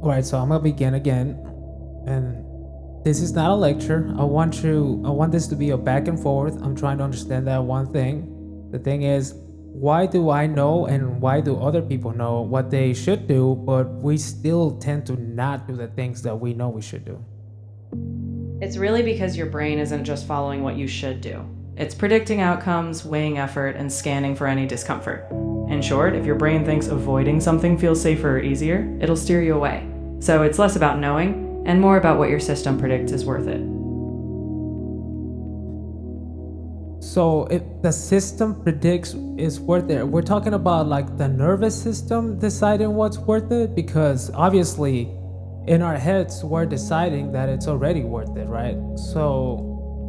Alright, so I'm gonna begin again. And this is not a lecture. I want this to be a back and forth. I'm trying to understand that one thing. The thing is, why do I know and why do other people know what they should do, but we still tend to not do the things that we know we should do? It's really because your brain isn't just following what you should do. It's predicting outcomes, weighing effort, and scanning for any discomfort. In short, if your brain thinks avoiding something feels safer or easier, it'll steer you away. So it's less about knowing and more about what your system predicts is worth it. So if the system predicts is worth it, we're talking about like the nervous system deciding what's worth it, because obviously in our heads we're deciding that it's already worth it, right? So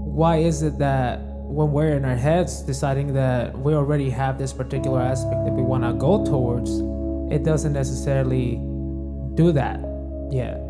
why is it that when we're in our heads deciding that we already have this particular aspect that we want to go towards, it doesn't necessarily do that yet?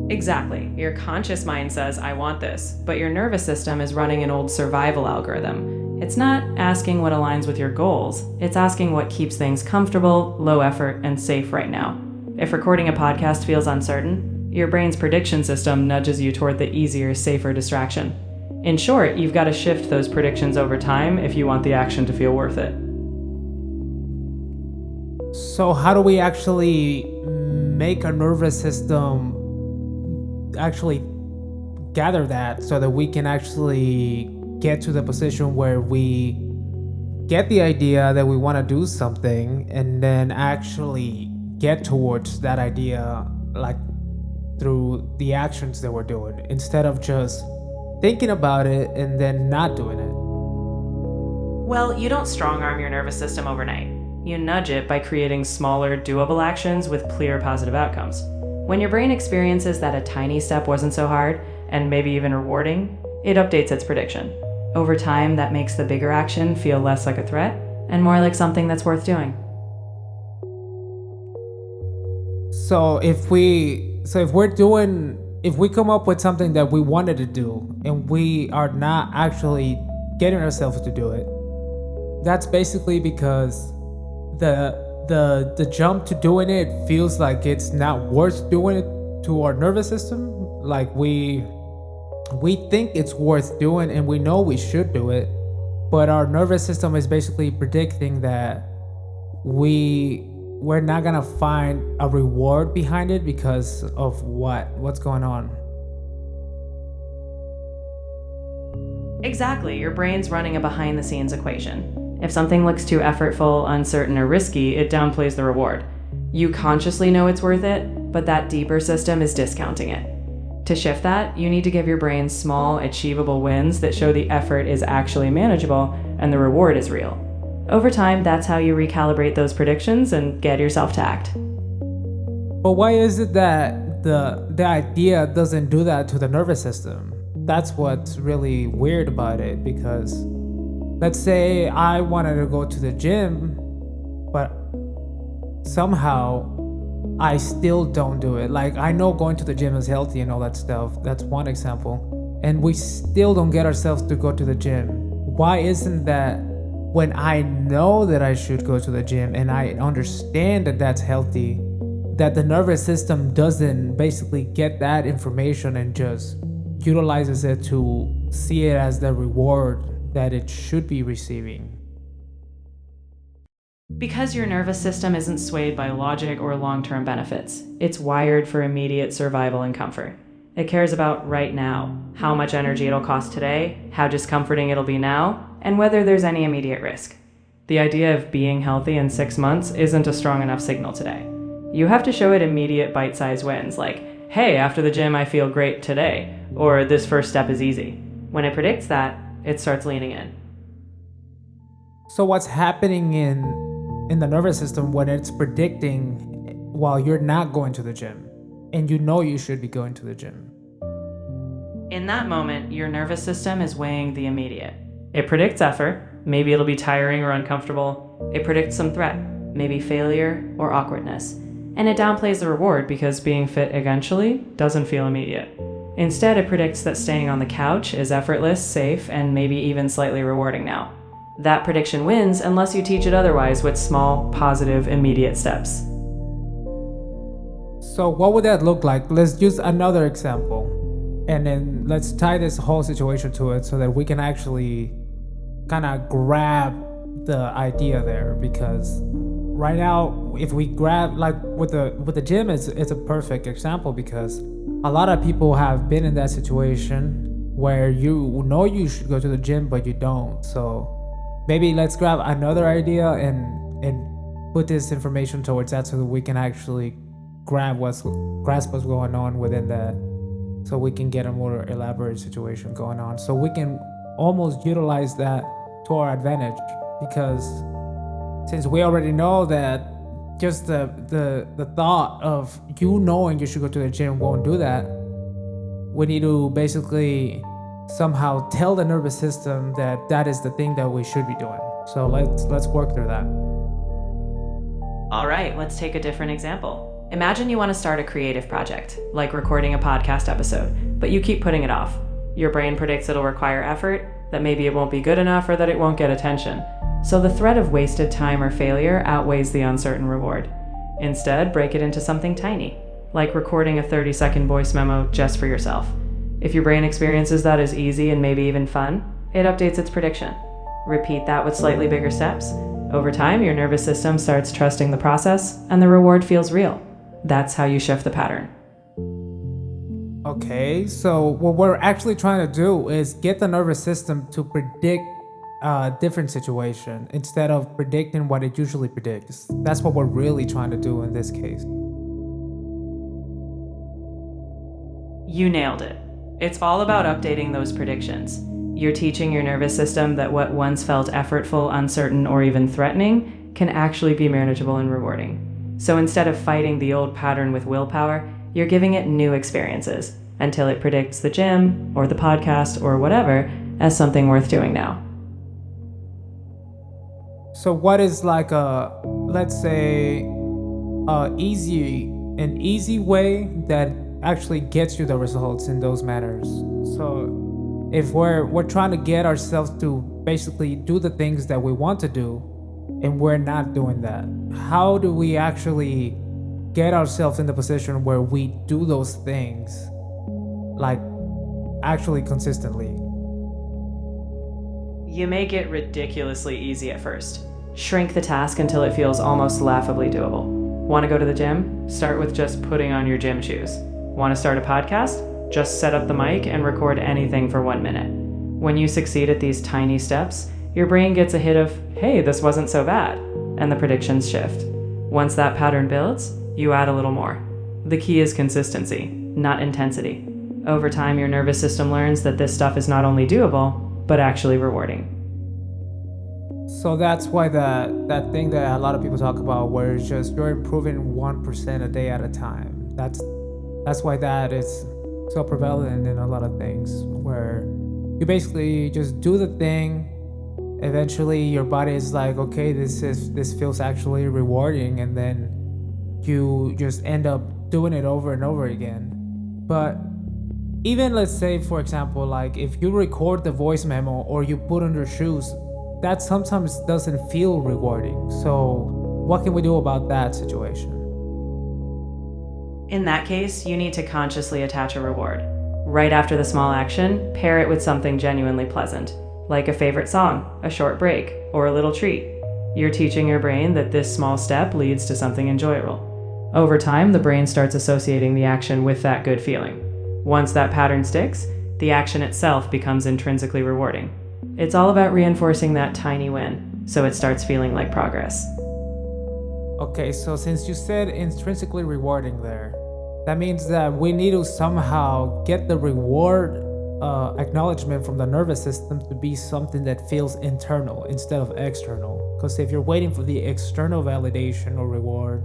Exactly. Your conscious mind says, I want this, but your nervous system is running an old survival algorithm. It's not asking what aligns with your goals, it's asking what keeps things comfortable, low effort, and safe right now. If recording a podcast feels uncertain, your brain's prediction system nudges you toward the easier, safer distraction. In short, you've got to shift those predictions over time if you want the action to feel worth it. So how do we actually make our nervous system actually gather that so that we can actually get to the position where we get the idea that we want to do something and then actually get towards that idea, like through the actions that we're doing, instead of just thinking about it and then not doing it? Well, you don't strong arm your nervous system overnight. You nudge it by creating smaller, doable actions with clear positive outcomes. When your brain experiences that a tiny step wasn't so hard, and maybe even rewarding, it updates its prediction. Over time, that makes the bigger action feel less like a threat and more like something that's worth doing. So if we come up with something that we wanted to do and we are not actually getting ourselves to do it, that's basically because the jump to doing it feels like it's not worth doing it to our nervous system. Like we think it's worth doing and we know we should do it, but our nervous system is basically predicting that we're not gonna find a reward behind it because of what's going on. Exactly, your brain's running a behind-the-scenes equation. If something looks too effortful, uncertain, or risky, it downplays the reward. You consciously know it's worth it, but that deeper system is discounting it. To shift that, you need to give your brain small, achievable wins that show the effort is actually manageable and the reward is real. Over time, that's how you recalibrate those predictions and get yourself to act. But why is it that the idea doesn't do that to the nervous system? That's what's really weird about it, because let's say I wanted to go to the gym, but somehow I still don't do it. Like, I know going to the gym is healthy and all that stuff. That's one example. And we still don't get ourselves to go to the gym. Why isn't that when I know that I should go to the gym and I understand that that's healthy, that the nervous system doesn't basically get that information and just utilizes it to see it as the reward that it should be receiving? Because your nervous system isn't swayed by logic or long-term benefits. It's wired for immediate survival and comfort. It cares about right now, how much energy it'll cost today, how discomforting it'll be now, and whether there's any immediate risk. The idea of being healthy in 6 months isn't a strong enough signal today. You have to show it immediate bite-sized wins, like, hey, after the gym I feel great today, or this first step is easy. When it predicts that, it starts leaning in. So what's happening in the nervous system when it's predicting while you're not going to the gym and you know you should be going to the gym? In that moment, your nervous system is weighing the immediate. It predicts effort, maybe it'll be tiring or uncomfortable. It predicts some threat, maybe failure or awkwardness. And it downplays the reward because being fit eventually doesn't feel immediate. Instead, it predicts that staying on the couch is effortless, safe, and maybe even slightly rewarding now. That prediction wins unless you teach it otherwise with small, positive, immediate steps. So what would that look like? Let's use another example, and then let's tie this whole situation to it so that we can actually kind of grab the idea there. Because right now, if we grab, like with the gym, it's a perfect example, because a lot of people have been in that situation where you know you should go to the gym but you don't. So maybe let's grab another idea and put this information towards that so that we can actually grasp what's going on within that, so we can get a more elaborate situation going on, so we can almost utilize that to our advantage. Because since we already know that just the thought of you knowing you should go to the gym won't do that, we need to basically somehow tell the nervous system that that is the thing that we should be doing. So let's work through that. All right, let's take a different example. Imagine you want to start a creative project, like recording a podcast episode, but you keep putting it off. Your brain predicts it'll require effort, that maybe it won't be good enough, or that it won't get attention. So the threat of wasted time or failure outweighs the uncertain reward. Instead, break it into something tiny, like recording a 30-second voice memo just for yourself. If your brain experiences that as easy and maybe even fun, it updates its prediction. Repeat that with slightly bigger steps. Over time, your nervous system starts trusting the process, and the reward feels real. That's how you shift the pattern. Okay, so what we're actually trying to do is get the nervous system to predict a different situation instead of predicting what it usually predicts. That's what we're really trying to do in this case. You nailed it. It's all about updating those predictions. You're teaching your nervous system that what once felt effortful, uncertain, or even threatening can actually be manageable and rewarding. So instead of fighting the old pattern with willpower, you're giving it new experiences until it predicts the gym or the podcast or whatever as something worth doing now. So what is like a, let's say, an easy way that actually gets you the results in those matters? So if we're trying to get ourselves to basically do the things that we want to do and we're not doing that, how do we actually get ourselves in the position where we do those things like actually consistently? You make it ridiculously easy at first. Shrink the task until it feels almost laughably doable. Want to go to the gym? Start with just putting on your gym shoes. Want to start a podcast? Just set up the mic and record anything for 1 minute. When you succeed at these tiny steps, your brain gets a hit of, hey, this wasn't so bad, and the predictions shift. Once that pattern builds, you add a little more. The key is consistency, not intensity. Over time, your nervous system learns that this stuff is not only doable, but actually rewarding. So that's why that thing that a lot of people talk about, where it's just you're improving 1% a day at a time. That's why that is so prevalent in a lot of things, where you basically just do the thing. Eventually, your body is like, okay, this feels actually rewarding, and then you just end up doing it over and over again. But even let's say, for example, like if you record the voice memo or you put on your shoes, that sometimes doesn't feel rewarding. So what can we do about that situation? In that case, you need to consciously attach a reward. Right after the small action, pair it with something genuinely pleasant, like a favorite song, a short break, or a little treat. You're teaching your brain that this small step leads to something enjoyable. Over time, the brain starts associating the action with that good feeling. Once that pattern sticks, the action itself becomes intrinsically rewarding. It's all about reinforcing that tiny win, so it starts feeling like progress. Okay, so since you said intrinsically rewarding there, that means that we need to somehow get the reward acknowledgement from the nervous system to be something that feels internal instead of external. Because if you're waiting for the external validation or reward,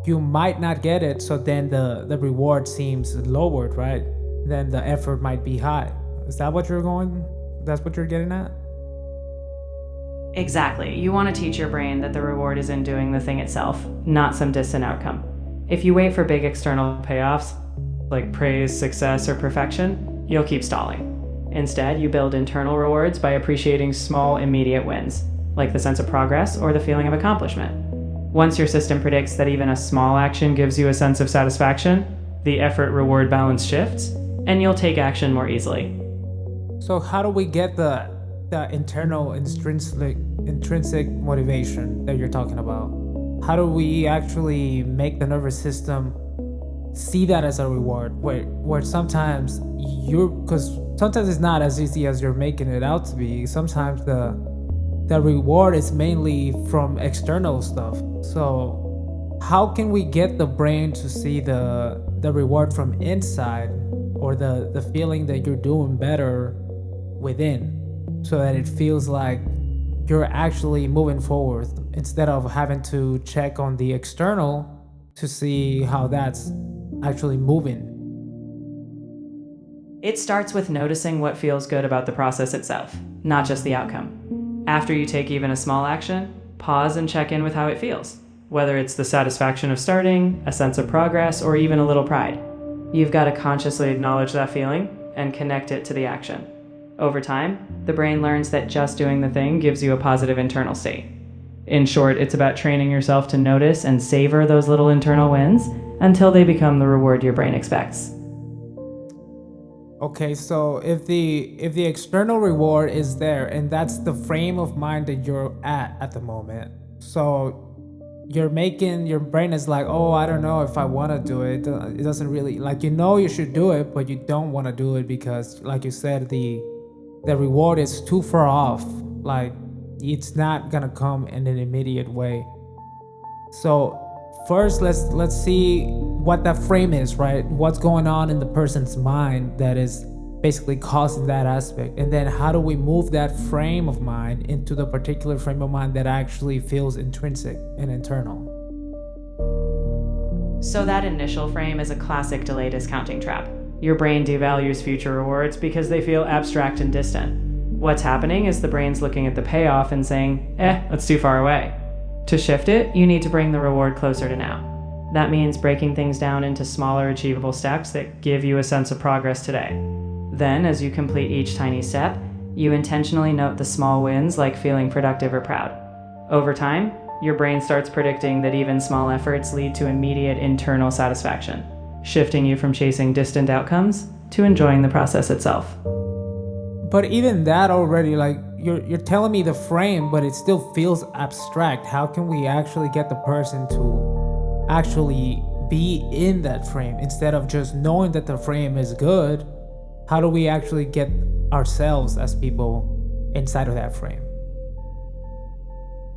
you might not get it, so then the reward seems lowered, right? Then the effort might be high. Is that what that's what you're getting at? Exactly. You want to teach your brain that the reward is in doing the thing itself, not some distant outcome. If you wait for big external payoffs, like praise, success, or perfection, you'll keep stalling. Instead, you build internal rewards by appreciating small, immediate wins, like the sense of progress or the feeling of accomplishment. Once your system predicts that even a small action gives you a sense of satisfaction, the effort-reward balance shifts, and you'll take action more easily. So how do we get the internal intrinsic motivation that you're talking about? How do we actually make the nervous system see that as a reward? Where sometimes because sometimes it's not as easy as you're making it out to be. Sometimes the reward is mainly from external stuff. So how can we get the brain to see the reward from inside, or the feeling that you're doing better within, so that it feels like you're actually moving forward instead of having to check on the external to see how that's actually moving? It starts with noticing what feels good about the process itself, not just the outcome. After you take even a small action, pause and check in with how it feels, whether it's the satisfaction of starting, a sense of progress, or even a little pride. You've got to consciously acknowledge that feeling and connect it to the action. Over time, the brain learns that just doing the thing gives you a positive internal state. In short, it's about training yourself to notice and savor those little internal wins until they become the reward your brain expects. Okay, so if the external reward is there, and that's the frame of mind that you're at the moment, so your brain is like, oh, I don't know if I want to do it. It doesn't really, like, you should do it, but you don't want to do it because, like you said, the reward is too far off. Like, it's not gonna come in an immediate way. So first, let's see what that frame is, right? What's going on in the person's mind that is basically causing that aspect, and then how do we move that frame of mind into the particular frame of mind that actually feels intrinsic and internal? So that initial frame is a classic delay discounting trap. Your brain devalues future rewards because they feel abstract and distant. What's happening is the brain's looking at the payoff and saying, that's too far away. To shift it, you need to bring the reward closer to now. That means breaking things down into smaller, achievable steps that give you a sense of progress today. Then, as you complete each tiny step, you intentionally note the small wins, like feeling productive or proud. Over time, your brain starts predicting that even small efforts lead to immediate internal satisfaction, shifting you from chasing distant outcomes to enjoying the process itself. But even that already, like, you're telling me the frame, but it still feels abstract. How can we actually get the person to actually be in that frame instead of just knowing that the frame is good? How do we actually get ourselves as people inside of that frame?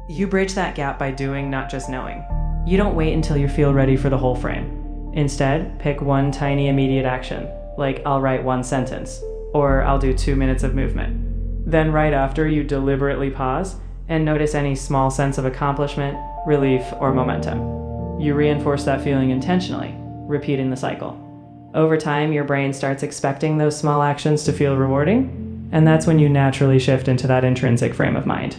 You bridge that gap by doing, not just knowing. You don't wait until you feel ready for the whole frame. Instead, pick one tiny immediate action, like I'll write one sentence, or I'll do 2 minutes of movement. Then right after, you deliberately pause and notice any small sense of accomplishment, relief, or momentum. You reinforce that feeling intentionally, repeating the cycle. Over time, your brain starts expecting those small actions to feel rewarding, and that's when you naturally shift into that intrinsic frame of mind.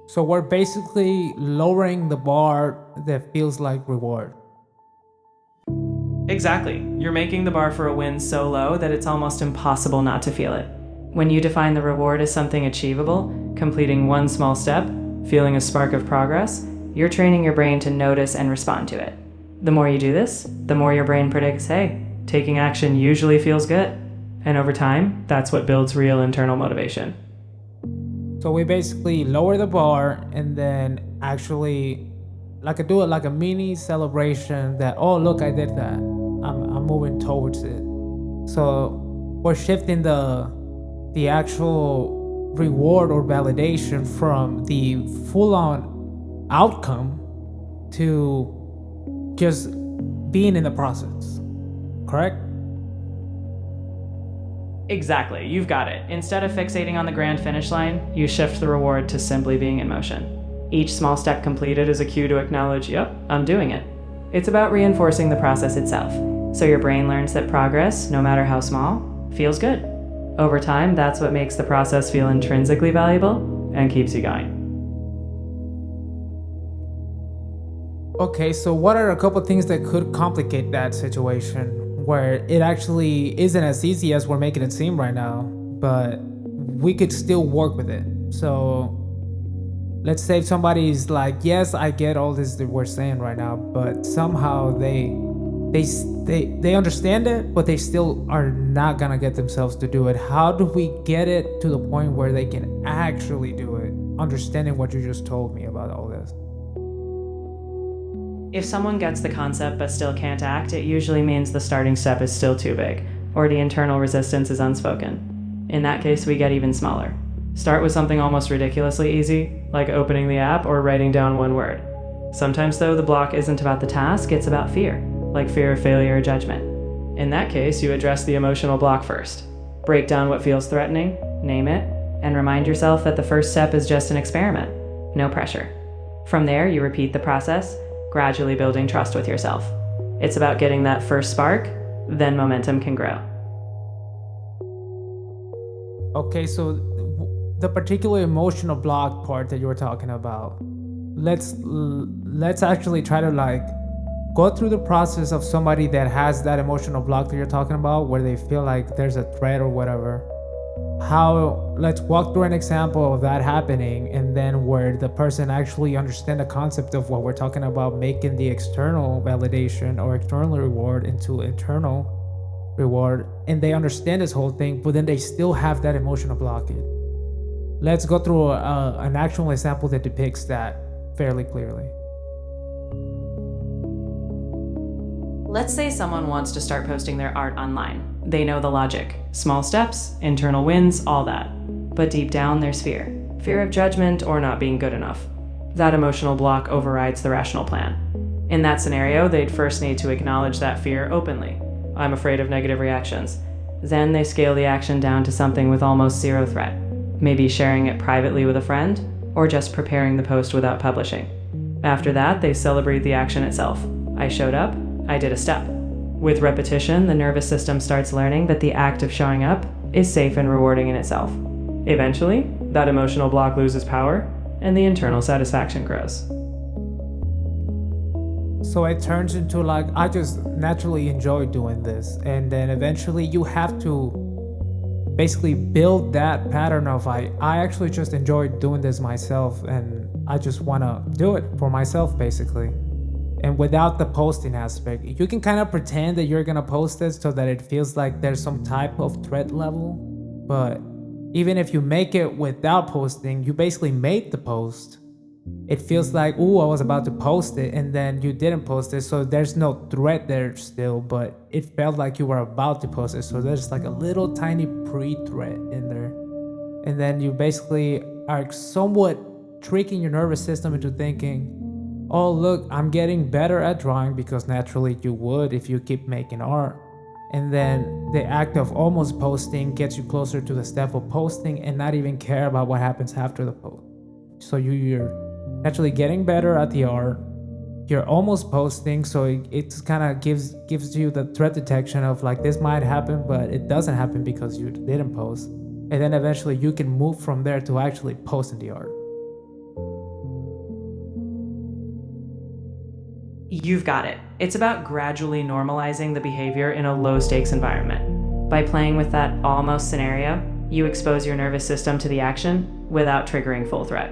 So we're basically lowering the bar that feels like reward. Exactly. You're making the bar for a win so low that it's almost impossible not to feel it. When you define the reward as something achievable, completing one small step, feeling a spark of progress, you're training your brain to notice and respond to it. The more you do this, the more your brain predicts, hey, taking action usually feels good. And over time, that's what builds real internal motivation. So we basically lower the bar and then actually do it like a mini celebration that, oh, look, I did that. I'm moving towards it. So we're shifting the actual reward or validation from the full-on outcome to just being in the process. Correct? Exactly, you've got it. Instead of fixating on the grand finish line, you shift the reward to simply being in motion. Each small step completed is a cue to acknowledge, yep, I'm doing it. It's about reinforcing the process itself, so your brain learns that progress, no matter how small, feels good. Over time, that's what makes the process feel intrinsically valuable and keeps you going. Okay, so what are a couple things that could complicate that situation where it actually isn't as easy as we're making it seem right now, but we could still work with it. So let's say if somebody's like, yes, I get all this that we're saying right now, but somehow they understand it, but they still are not gonna get themselves to do it. How do we get it to the point where they can actually do it, understanding what you just told me about all this? If someone gets the concept but still can't act, it usually means the starting step is still too big, or the internal resistance is unspoken. In that case, we get even smaller. Start with something almost ridiculously easy, like opening the app or writing down one word. Sometimes, though, the block isn't about the task, it's about fear, like fear of failure or judgment. In that case, you address the emotional block first. Break down what feels threatening, name it, and remind yourself that the first step is just an experiment. No pressure. From there, you repeat the process, gradually building trust with yourself. It's about getting that first spark, then momentum can grow. Okay, so the particular emotional block part that you were talking about, let's actually try to like go through the process of somebody that has that emotional block that you're talking about, where they feel like there's a threat or whatever. Let's walk through an example of that happening, and then where the person actually understand the concept of what we're talking about, making the external validation or external reward into internal reward, and they understand this whole thing, but then they still have that emotional blockage. Let's go through an actual example that depicts that fairly clearly. Let's say someone wants to start posting their art online. They know the logic. Small steps, internal wins, all that. But deep down, there's fear. Fear of judgment or not being good enough. That emotional block overrides the rational plan. In that scenario, they'd first need to acknowledge that fear openly. I'm afraid of negative reactions. Then they scale the action down to something with almost zero threat. Maybe sharing it privately with a friend, or just preparing the post without publishing. After that, they celebrate the action itself. I showed up, I did a step. With repetition, the nervous system starts learning that the act of showing up is safe and rewarding in itself. Eventually, that emotional block loses power, and the internal satisfaction grows. So it turns into like, I just naturally enjoy doing this, and then eventually you have to basically build that pattern of I actually just enjoy doing this myself, and I just want to do it for myself basically. And without the posting aspect, you can kind of pretend that you're gonna post it so that it feels like there's some type of threat level. But even if you make it without posting, you basically made the post. It feels like, ooh, I was about to post it, and then you didn't post it, so there's no threat there still, but it felt like you were about to post it, so there's like a little tiny pre-threat in there. And then you basically are somewhat tricking your nervous system into thinking, oh look, I'm getting better at drawing, because naturally you would if you keep making art. And then the act of almost posting gets you closer to the step of posting and not even care about what happens after the post. So you're actually getting better at the art, you're almost posting, so it kind of gives you the threat detection of like, this might happen, but it doesn't happen because you didn't post. And then eventually you can move from there to actually posting the art. You've got it. It's about gradually normalizing the behavior in a low-stakes environment. By playing with that almost scenario, you expose your nervous system to the action without triggering full threat.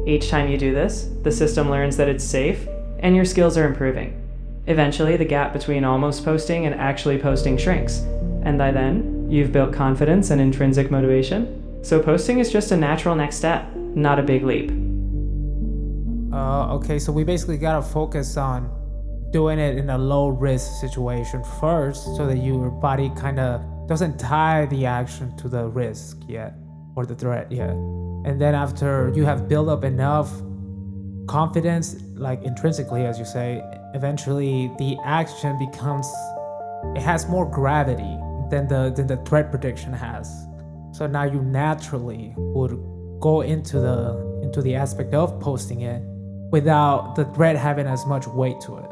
Each time you do this, the system learns that it's safe, and your skills are improving. Eventually, the gap between almost posting and actually posting shrinks, and by then, you've built confidence and intrinsic motivation. So posting is just a natural next step, not a big leap. Okay, so we basically gotta focus on doing it in a low risk situation first, so that your body kind of doesn't tie the action to the risk yet, or the threat yet. And then after you have built up enough confidence, like intrinsically, as you say, eventually the action it has more gravity than the threat prediction has. So now you naturally would go into the aspect of posting it without the threat having as much weight to it.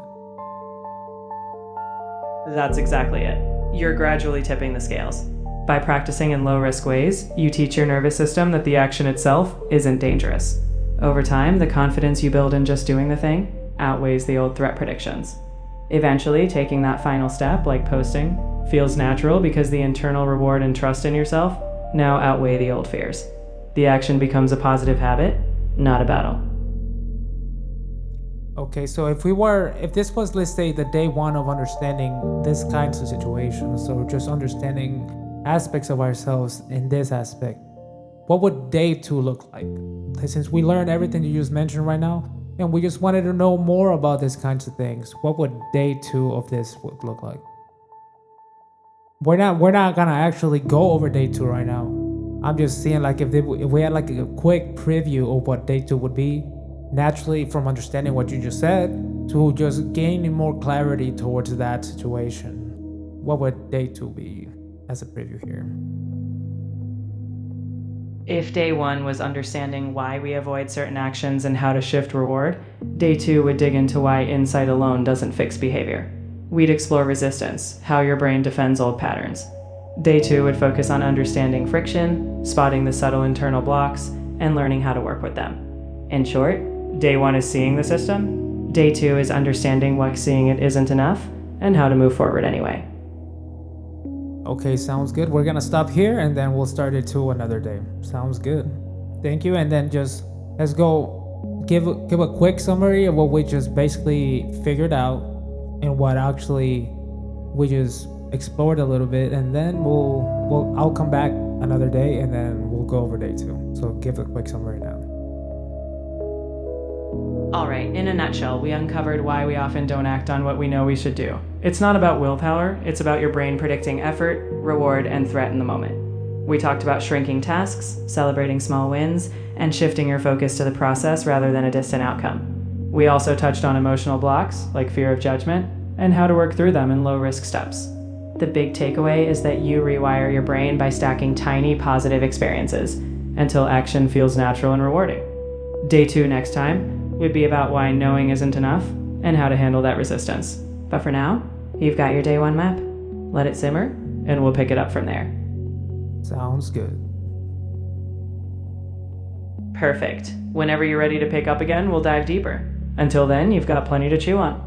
That's exactly it. You're gradually tipping the scales. By practicing in low-risk ways, you teach your nervous system that the action itself isn't dangerous. Over time, the confidence you build in just doing the thing outweighs the old threat predictions. Eventually, taking that final step, like posting, feels natural because the internal reward and trust in yourself now outweigh the old fears. The action becomes a positive habit, not a battle. Okay, so if this was, let's say, the day one of understanding this kinds of situations, so just understanding aspects of ourselves in this aspect, what would day two look like? Since we learned everything you just mentioned right now, and we just wanted to know more about these kinds of things, what would day two of this would look like? We're not gonna actually go over day two right now. I'm just seeing like if we had like a quick preview of what day two would be, naturally from understanding what you just said to just gaining more clarity towards that situation. What would day two be as a preview here? If day one was understanding why we avoid certain actions and how to shift reward, day two would dig into why insight alone doesn't fix behavior. We'd explore resistance, how your brain defends old patterns. Day two would focus on understanding friction, spotting the subtle internal blocks, and learning how to work with them. In short, day one is seeing the system, day two is understanding why seeing it isn't enough, and how to move forward anyway. Okay, sounds good. We're gonna stop here and then we'll start it to another day. Sounds good. Thank you. And then just let's go give a quick summary of what we just basically figured out and what actually we just explored a little bit, and then I'll come back another day and then we'll go over day two. So give a quick summary now. Alright, in a nutshell, we uncovered why we often don't act on what we know we should do. It's not about willpower, it's about your brain predicting effort, reward, and threat in the moment. We talked about shrinking tasks, celebrating small wins, and shifting your focus to the process rather than a distant outcome. We also touched on emotional blocks, like fear of judgment, and how to work through them in low-risk steps. The big takeaway is that you rewire your brain by stacking tiny positive experiences until action feels natural and rewarding. Day two next time would be about why knowing isn't enough and how to handle that resistance. But for now, you've got your day one map. Let it simmer, and we'll pick it up from there. Sounds good. Perfect. Whenever you're ready to pick up again, we'll dive deeper. Until then, you've got plenty to chew on.